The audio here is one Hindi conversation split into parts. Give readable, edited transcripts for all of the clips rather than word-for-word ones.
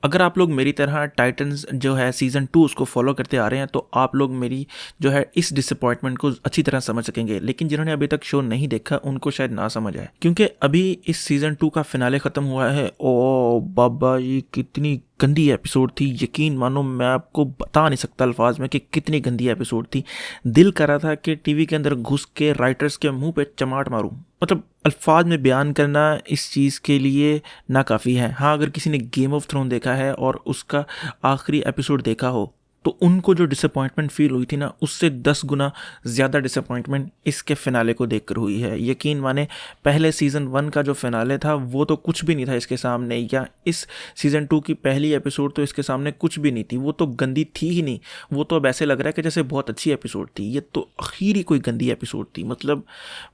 अगर आप लोग मेरी तरह टाइटन्स जो है सीज़न 2 उसको फॉलो करते आ रहे हैं तो आप लोग मेरी जो है इस डिसअपॉइंटमेंट को अच्छी तरह समझ सकेंगे, लेकिन जिन्होंने अभी तक शो नहीं देखा उनको शायद ना समझ आए, क्योंकि अभी इस सीज़न 2 का फिनाले ख़त्म हुआ है। ओ बाबा, ये कितनी गंदी एपिसोड थी, यकीन मानो मैं आपको बता नहीं सकता अल्फाज में कि कितनी गंदी एपिसोड थी। दिल कर रहा था कि टीवी के अंदर घुस के राइटर्स के मुंह पे चमाट मारूं। मतलब अल्फाज में बयान करना इस चीज़ के लिए नाकाफ़ी है। हाँ, अगर किसी ने गेम ऑफ थ्रोन देखा है और उसका आखिरी एपिसोड देखा हो तो उनको जो डिसअपॉइंटमेंट फील हुई थी ना, उससे 10 गुना ज़्यादा डिसअपॉइंटमेंट इसके फिनाले को देखकर हुई है। यकीन माने, पहले सीज़न 1 का जो फिनाले था वो तो कुछ भी नहीं था इसके सामने, या इस सीज़न 2 की पहली एपिसोड तो इसके सामने कुछ भी नहीं थी। वो तो गंदी थी ही नहीं, वो तो अब ऐसे लग रहा है कि जैसे बहुत अच्छी एपिसोड थी। ये तो आखिरी कोई गंदी एपिसोड थी। मतलब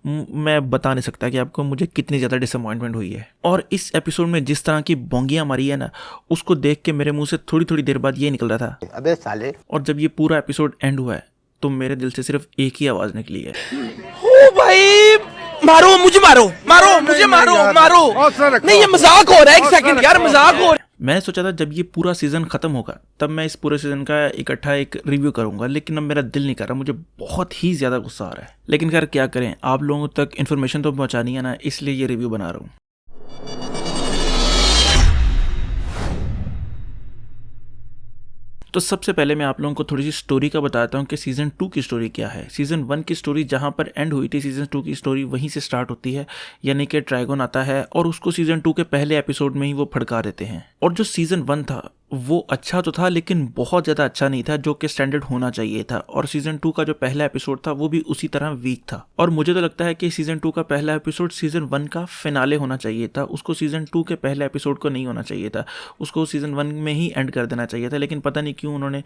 मैं बता नहीं सकता कि आपको मुझे कितनी ज़्यादा डिसअपॉइंटमेंट हुई है। और इस एपिसोड में जिस तरह की बोंगियाँ मारी है ना, उसको देख के मेरे मुंह से थोड़ी थोड़ी देर बाद ये निकल रहा था, अबे साले। और जब ये पूरा एपिसोड एंड हुआ है तो मेरे दिल से सिर्फ एक ही आवाज निकली है, ओ भाई, मारो मुझे, मारो मारो मुझे, मारो मारो। नहीं, ये मजाक हो रहा है, एक सेकंड यार, मजाक हो रहा है। मैंने सोचा था जब ये पूरा सीजन खत्म होगा तब मैं इस पूरे सीजन का इकट्ठा एक रिव्यू करूंगा, लेकिन अब मेरा दिल नहीं कर रहा, मुझे बहुत ही ज्यादा गुस्सा आ रहा है। लेकिन खैर क्या करें, आप लोगों तक इन्फॉर्मेशन तो पहुंचानी है ना, इसलिए ये रिव्यू बना रहा हूँ। तो सबसे पहले मैं आप लोगों को थोड़ी सी स्टोरी का बताता हूँ कि सीज़न 2 की स्टोरी क्या है। सीज़न 1 की स्टोरी जहाँ पर एंड हुई थी, सीज़न 2 की स्टोरी वहीं से स्टार्ट होती है, यानी कि ड्रैगन आता है और उसको सीज़न 2 के पहले एपिसोड में ही वो फड़का देते हैं। और जो सीज़न 1 था वो अच्छा तो था, लेकिन बहुत ज़्यादा अच्छा नहीं था, जो कि स्टैंडर्ड होना चाहिए था। और सीज़न 2 का जो पहला एपिसोड था वो भी उसी तरह वीक था। और मुझे तो लगता है कि सीज़न 2 का पहला एपिसोड सीज़न 1 का फिनाले होना चाहिए था, उसको सीज़न 2 के पहले एपिसोड को नहीं होना चाहिए था, उसको सीज़न 1 में ही एंड कर देना चाहिए था। लेकिन पता नहीं क्यों उन्होंने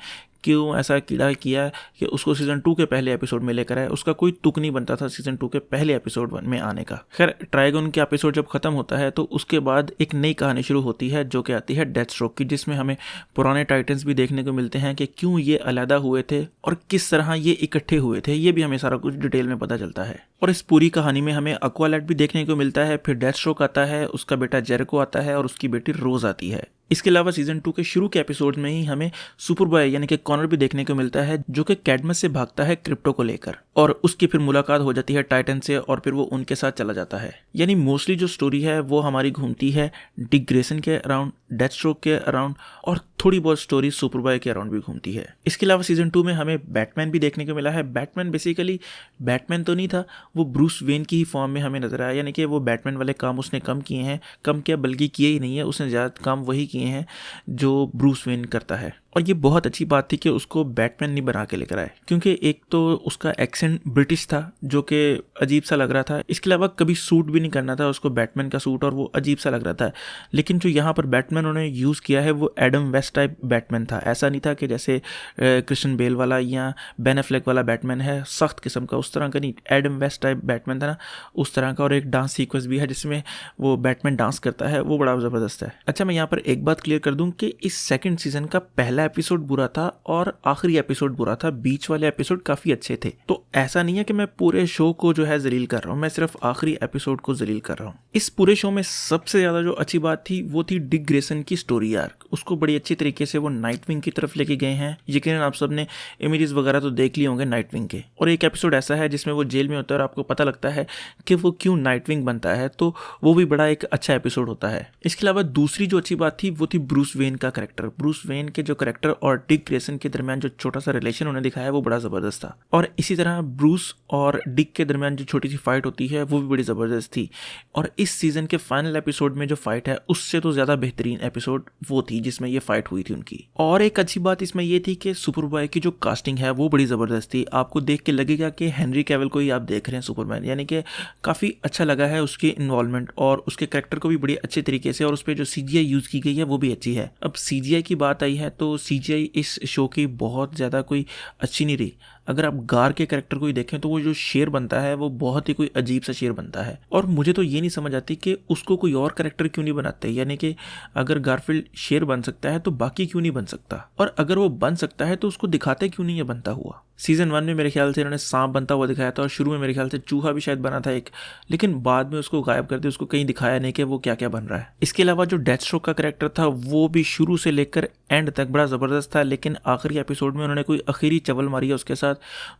ऐसा कीड़ा किया कि उसको सीज़न 2 के पहले एपिसोड में लेकर आए। उसका कोई तुक नहीं बनता था सीज़न 2 के पहले एपिसोड में आने का। खैर, ट्राइगन के एपिसोड जब खत्म होता है तो उसके बाद एक नई कहानी शुरू होती है, जो कि आती है डेथस्ट्रोक की, जिसमें हमें पुराने टाइटन्स भी देखने को मिलते हैं कि क्यों ये अलहदा हुए थे और किस तरह ये इकट्ठे हुए थे। ये भी हमें सारा कुछ डिटेल में पता चलता है। और इस पूरी कहानी में हमें अक्वालैट भी देखने को मिलता है, फिर डेथस्ट्रोक आता है, उसका बेटा जेरिको आता है और उसकी बेटी रोज आती है। इसके अलावा सीजन 2 के शुरू के एपिसोड में ही हमें सुपरबॉय यानी कि कॉनर भी देखने को मिलता है, जो कि कैडमस से भागता है क्रिप्टो को लेकर, और उसकी फिर मुलाकात हो जाती है टाइटन से और फिर वो उनके साथ चला जाता है। यानी मोस्टली जो स्टोरी है वो हमारी घूमती है डिक ग्रेसन के अराउंड, डेथस्ट्रोक के अराउंड, और थोड़ी बहुत स्टोरी सुपरबॉय के अराउंड भी घूमती है। इसके अलावा सीजन 2 में हमें बैटमैन भी देखने को मिला है। बैटमैन बेसिकली बैटमैन तो नहीं था, वो ब्रूस वेन की ही फॉर्म में हमें नजर आया, यानी कि वो बैटमैन वाले काम उसने कम किए हैं, कम क्या बल्कि किए ही नहीं है, उसने ज़्यादा काम वही किए हैं जो ब्रूस वेन करता है। और ये बहुत अच्छी बात थी कि उसको बैटमैन नहीं बना के लेकर आए, क्योंकि एक तो उसका एक्सेंट ब्रिटिश था जो कि अजीब सा लग रहा था। इसके अलावा कभी सूट भी नहीं करना था उसको, बैटमैन का सूट, और वो अजीब सा लग रहा था। लेकिन जो यहाँ पर बैटमैन उन्होंने यूज़ किया है वो एडम वेस्ट टाइप बैटमैन था। ऐसा नहीं था कि जैसे क्रिश्चियन बेल वाला या बेन एफ्लेक वाला बैटमैन है सख्त किस्म का, उस तरह का नहीं। एडम वेस्ट टाइप बैटमैन था ना, उस तरह का। और एक डांस सीक्वेंस भी है जिसमें वो बैटमैन डांस करता है, वो बड़ा ज़बरदस्त है। अच्छा, मैं यहाँ पर एक बात क्लियर कर दूँ कि इस सेकेंड सीजन का पहला एपिसोड बुरा था और आखिरी एपिसोड बुरा था, बीच वाले एपिसोड काफी अच्छे थे। तो ऐसा नहीं है कि मैं पूरे शो को जो है जलील कर रहा हूँ, मैं सिर्फ आखिरी एपिसोड को जलील कर रहा हूँ। इस पूरे शो में सबसे ज्यादा जो अच्छी बात थी वो थी डिक ग्रेसन की स्टोरी आर्क। उसको बड़ी अच्छी तरीके से वो नाइटविंग की तरफ लेके गए हैं। यकीनन आप सबने इमेजेस वगैरह तो देख लिए होंगे नाइटविंग के। और एक एपिसोड ऐसा है जिसमें वो जेल में होता है और आपको पता लगता है कि वो क्यों नाइटविंग बनता है, तो वो भी बड़ा एक अच्छा एपिसोड होता है। इसके अलावा दूसरी जो अच्छी बात थी वो थी ब्रूस वेन का कैरेक्टर। ब्रूस वेन के जो कैरेक्टर और डिक ग्रेसन के दरमियान जो छोटा सा रिलेशन उन्हें दिखाया है वो बड़ा जबरदस्त था। और इसी तरह ब्रूस और डिक के दरमियान जो छोटी सी फाइट होती है वो भी बड़ी जबरदस्त थी। और इस सीजन के फाइनल एपिसोड में जो फाइट है उससे तो ज्यादा बेहतरीन एपिसोड वो थी जिसमें ये फाइट हुई थी उनकी। और एक अच्छी बात इसमें ये थी कि सुपरबॉय की जो कास्टिंग है वो बड़ी जबरदस्त थी। आपको देख के लगेगा कि हेनरी कैविल को ही आप देख रहे हैं सुपरमैन, यानी कि काफी अच्छा लगा है उसकी इन्वॉल्वमेंट और उसके कैरेक्टर को भी बड़ी अच्छे तरीके से, और उस पर जो CGI यूज की गई है वो भी अच्छी है। अब CGI की बात आई है तो CGI इस शो की बहुत ज़्यादा कोई अच्छी नहीं रही। अगर आप गार के कैरेक्टर को ही देखें तो वो जो शेर बनता है वो बहुत ही कोई अजीब सा शेर बनता है, और मुझे तो ये नहीं समझ आती कि उसको कोई और कैरेक्टर क्यों नहीं बनाते। यानी कि अगर गारफील्ड शेर बन सकता है तो बाकी क्यों नहीं बन सकता, और अगर वो बन सकता है तो उसको दिखाते क्यों नहीं है बनता हुआ। सीजन 1 में मेरे ख्याल से इन्होंने सांप बनता हुआ दिखाया था, और शुरू में मेरे ख्याल से चूहा भी शायद बना था एक, लेकिन बाद में उसको गायब कर दिया, उसको कहीं दिखाया नहीं कि वो क्या क्या बन रहा है। इसके अलावा जो डेथस्ट्रोक का कैरेक्टर था वो भी शुरू से लेकर एंड तक बड़ा ज़बरदस्त था, लेकिन आखिरी एपिसोड में उन्होंने कोई आखिरी चवल मारी है उसके साथ,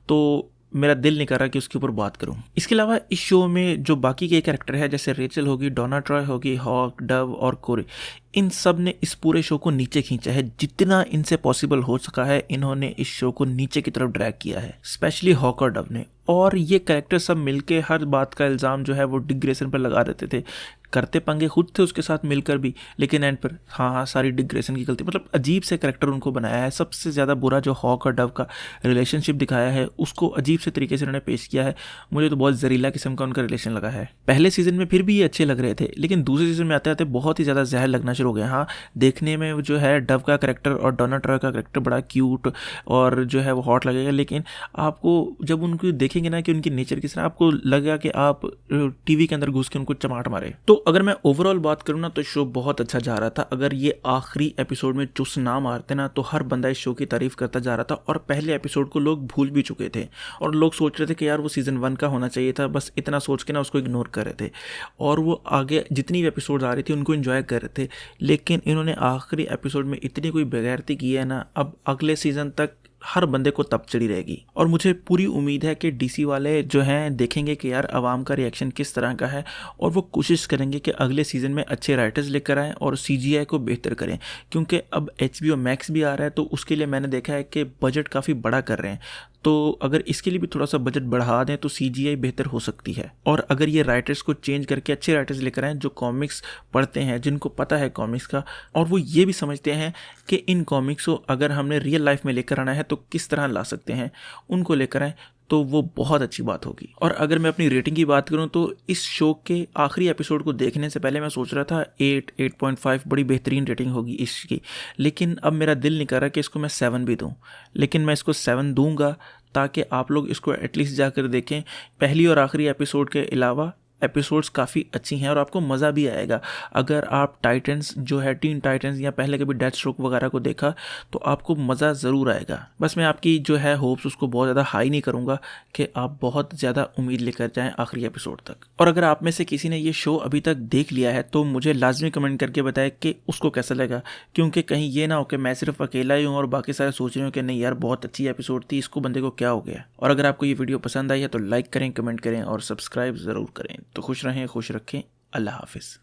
तो मेरा दिल नहीं कर रहा कि उसके ऊपर बात करूं। इसके अलावा इस शो में जो बाकी के कैरेक्टर है, जैसे रेचल होगी, डोना ट्रॉय होगी, हॉक, डव और कोरी, इन सब ने इस पूरे शो को नीचे खींचा है। जितना इनसे पॉसिबल हो सका है इन्होंने इस शो को नीचे की तरफ ड्रैग किया है, स्पेशली हॉक और डव ने। और ये कैरेक्टर सब मिलके हर बात का इल्ज़ाम जो है वो डिक ग्रेसन पर लगा देते थे, करते पंगे खुद थे उसके साथ मिलकर भी, लेकिन एंड पर हाँ सारी डिक ग्रेसन की गलती। मतलब अजीब से कैरेक्टर उनको बनाया है। सबसे ज़्यादा बुरा जो हॉक और डव का रिलेशनशिप दिखाया है उसको अजीब से तरीके से उन्होंने पेश किया है। मुझे तो बहुत जहरीला किस्म का उनका रिलेशन लगा है। पहले सीजन में फिर भी ये अच्छे लग रहे थे, लेकिन दूसरे सीजन में आते आते बहुत ही ज़्यादा जहर लगना शुरू हो गया। हाँ, देखने में जो है डव का कैरेक्टर और डोना ट्रॉय का कैरेक्टर बड़ा क्यूट और जो है वो हॉट लगेगा, लेकिन आपको जब उनको देखेंगे ना कि उनकी नेचर किस तरह, आपको लगेगा कि आप टीवी के अंदर घुस के उनको चमाट मारे। तो अगर मैं ओवरऑल बात करूँ ना तो शो बहुत अच्छा जा रहा था। अगर ये आखिरी एपिसोड में चुस ना मारते ना तो हर बंदा इस शो की तारीफ करता जा रहा था, और पहले एपिसोड को लोग भूल भी चुके थे और लोग सोच रहे थे कि यार वो सीजन 1 का होना चाहिए था, बस इतना सोच के ना उसको इग्नोर कर रहे थे और वो आगे जितनी भी एपिसोड आ रही थी उनको एंजॉय कर रहे थे। लेकिन इन्होंने आखिरी एपिसोड में इतनी कोई बेगैरती की है ना, अब अगले सीजन तक हर बंदे को तब चढ़ी रहेगी। और मुझे पूरी उम्मीद है कि डीसी वाले जो हैं देखेंगे कि यार आवाम का रिएक्शन किस तरह का है, और वो कोशिश करेंगे कि अगले सीज़न में अच्छे राइटर्स लेकर आएँ और सीजीआई को बेहतर करें, क्योंकि अब HBO मैक्स भी आ रहा है तो उसके लिए मैंने देखा है कि बजट काफ़ी बड़ा कर रहे हैं। तो अगर इसके लिए भी थोड़ा सा बजट बढ़ा दें तो सीजीआई बेहतर हो सकती है। और अगर ये राइटर्स को चेंज करके अच्छे राइटर्स लेकर आएँ जो कॉमिक्स पढ़ते हैं, जिनको पता है कॉमिक्स का, और वो ये भी समझते हैं कि इन कॉमिक्स को अगर हमने रियल लाइफ में लेकर आना है तो किस तरह ला सकते हैं, उनको लेकर आएँ तो वो बहुत अच्छी बात होगी। और अगर मैं अपनी रेटिंग की बात करूं तो इस शो के आखिरी एपिसोड को देखने से पहले मैं सोच रहा था 8.5 बड़ी बेहतरीन रेटिंग होगी इसकी, लेकिन अब मेरा दिल नहीं कर रहा कि इसको मैं 7 भी दूं, लेकिन मैं इसको 7 दूंगा ताकि आप लोग इसको एटलीस्ट जाकर देखें। पहली और आखिरी एपिसोड के अलावा एपिसोड्स काफ़ी अच्छी हैं और आपको मज़ा भी आएगा। अगर आप टाइटन्स जो है टीन टाइटन्स या पहले कभी डेथस्ट्रोक वगैरह को देखा तो आपको मज़ा ज़रूर आएगा। बस मैं आपकी जो है होप्स उसको बहुत ज़्यादा हाई नहीं करूँगा कि आप बहुत ज़्यादा उम्मीद लेकर जाएं आखिरी एपिसोड तक। और अगर आप में से किसी ने ये शो अभी तक देख लिया है तो मुझे लाजमी कमेंट करके बताएं कि उसको कैसा लगा, क्योंकि कहीं ये ना हो कि मैं सिर्फ अकेला ही हूँ और बाकी सारे सोच रहे हो कि नहीं यार बहुत अच्छी एपिसोड थी, इसको बंदे को क्या हो गया। और अगर आपको ये वीडियो पसंद आई है तो लाइक करें, कमेंट करें और सब्सक्राइब ज़रूर करें। तो खुश रहें, खुश रखें। अल्लाह हाफिज़।